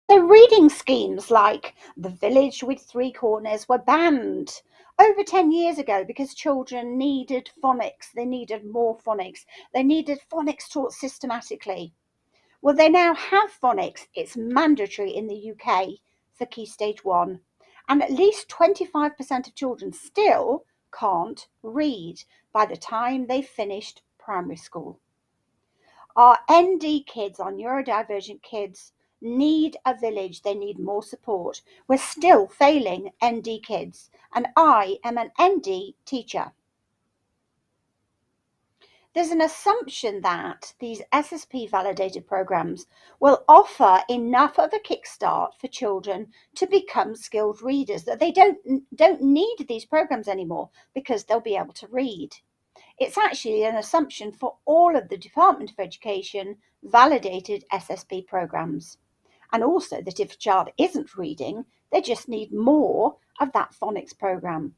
So reading schemes like The Village with Three Corners were banned over 10 years ago because children needed phonics. They needed more phonics. They needed phonics taught systematically. Well, they now have phonics. It's mandatory in the UK for Key Stage 1. And at least 25% of children still can't read by the time they've finished primary school. Our ND kids, our neurodivergent kids, need a village. They need more support. We're still failing ND kids, and I am an ND teacher. There's an assumption that these SSP validated programs will offer enough of a kickstart for children to become skilled readers, that they don't need these programs anymore because they'll be able to read. It's actually an assumption for all of the Department of Education validated SSP programs. And also that if a child isn't reading, they just need more of that phonics program.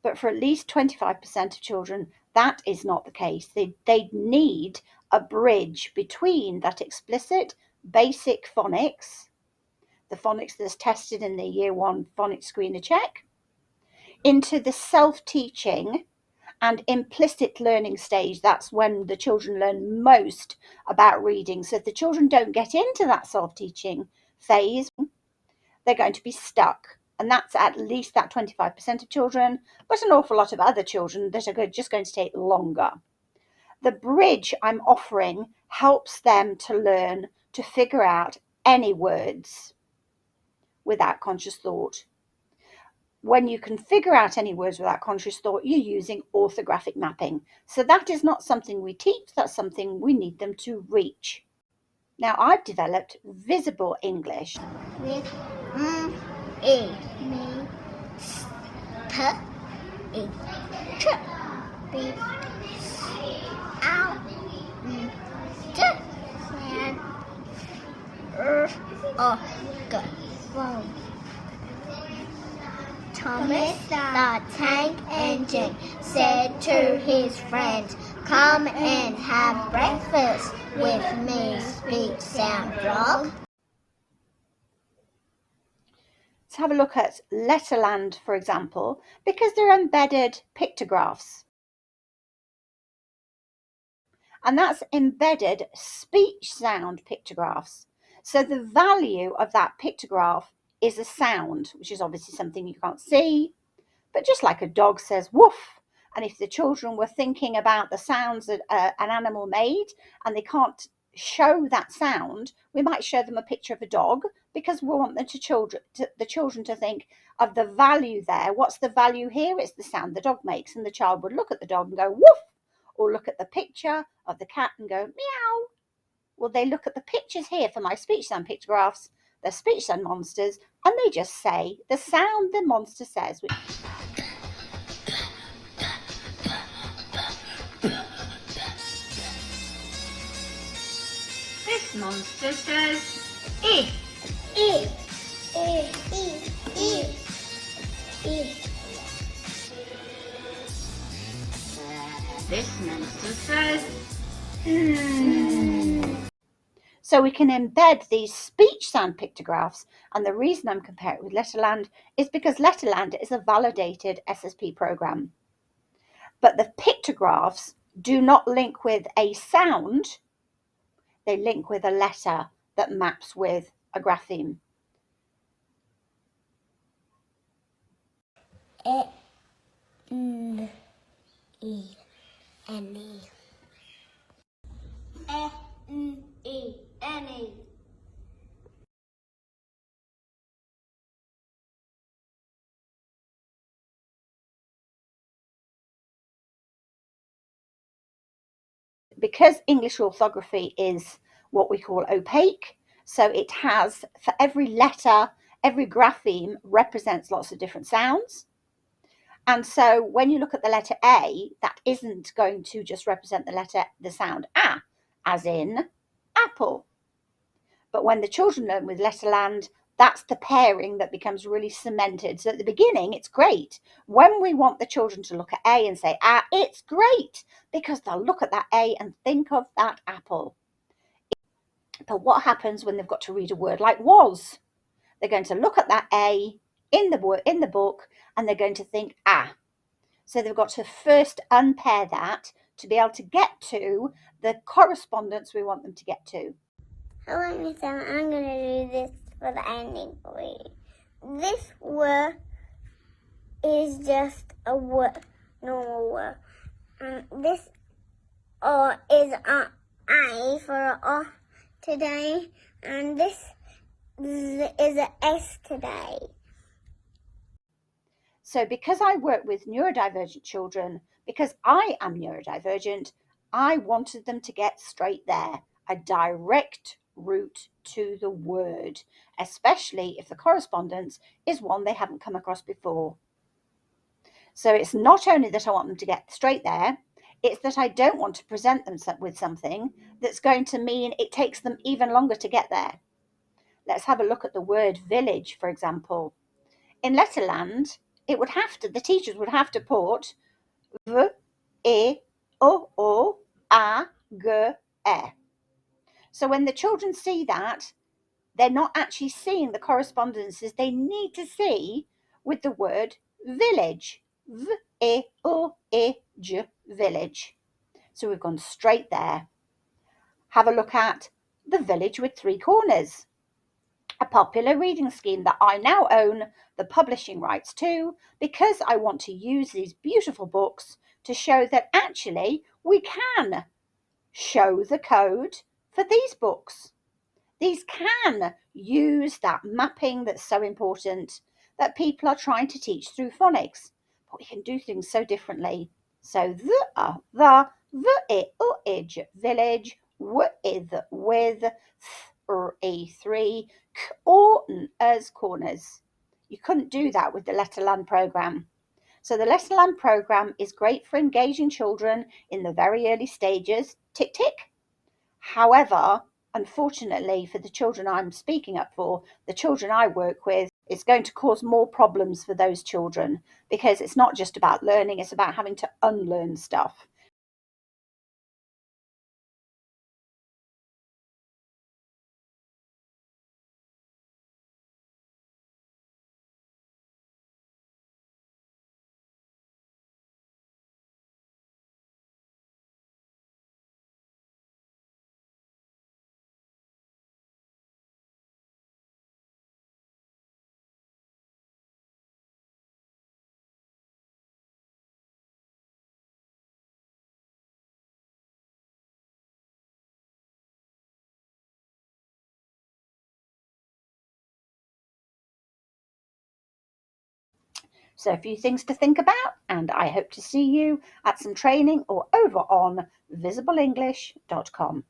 But for at least 25% of children, that is not the case. They need a bridge between that explicit basic phonics, the phonics that's tested in the Year 1 phonics screener check, into the self-teaching and implicit learning stage. That's when the children learn most about reading. So if the children don't get into that self-teaching phase, they're going to be stuck. And that's at least that 25% of children, but an awful lot of other children that are just going to take longer. The bridge I'm offering helps them to learn to figure out any words without conscious thought. When you can figure out any words without conscious thought, you're using orthographic mapping. So that is not something we teach, that's something we need them to reach. Now I've developed visible English. With Thomas the Tank Engine said to his friends, "Come and have breakfast with me, speech sound frog." Let's have a look at Letterland, for example, because they're embedded pictographs. And that's embedded speech sound pictographs. So the value of that pictograph is a sound, which is obviously something you can't see, but just like a dog says woof, and if the children were thinking about the sounds that an animal made and they can't show that sound, we might show them a picture of a dog because we want the children to think of the value there. What's the value here? It's the sound the dog makes, and the child would look at the dog and go woof, or look at the picture of the cat and go meow. Well, they look at the pictures here for my speech sound pictographs, they're speech sound monsters, and they just say the sound the monster says. This monster says E. E. E. E. E. E. This monster says So we can embed these speech sound pictographs, and the reason I'm comparing it with Letterland is because Letterland is a validated SSP program. But the pictographs do not link with a sound, they link with a letter that maps with a grapheme. N. E. N. E. N. E. N. E. Because English orthography is what we call opaque, so it has, for every letter, every grapheme represents lots of different sounds. And so when you look at the letter A, that isn't going to just represent the sound A, as in apple. But when the children learn with Letterland, that's the pairing that becomes really cemented. So at the beginning, it's great. When we want the children to look at A and say, ah, it's great, because they'll look at that A and think of that apple. But what happens when they've got to read a word like was? They're going to look at that A in the book and they're going to think, ah. So they've got to first unpair that to be able to get to the correspondence we want them to get to. Hello, Miss Ellen. I'm going to do this for the ending for you. This word is just a word, normal word. This is an I for an today, and this is an S today. So because I work with neurodivergent children, because I am neurodivergent, I wanted them to get straight there, a direct route to the word, especially if the correspondence is one they haven't come across before. So it's not only that I want them to get straight there, it's that I don't want to present them with something that's going to mean it takes them even longer to get there. Let's have a look at the word village, for example. In Letterland, the teachers would have to put v, e, o, a, g, e. So when the children see that, they're not actually seeing the correspondences they need to see with the word village. V, e, o, e, j, village. So we've gone straight there. Have a look at The Village with Three Corners, a popular reading scheme that I now own the publishing rights to because I want to use these beautiful books to show that actually we can show the code for these books. These can use that mapping that's so important that people are trying to teach through phonics, but we can do things so differently. So the ij, village, with, three, as corners. You couldn't do that with the Letterland program. So the Letterland program is great for engaging children in the very early stages, tick tick. However, unfortunately for the children I'm speaking up for, the children I work with, it's going to cause more problems for those children because it's not just about learning, it's about having to unlearn stuff. So a few things to think about, and I hope to see you at some training or over on visibleenglish.com.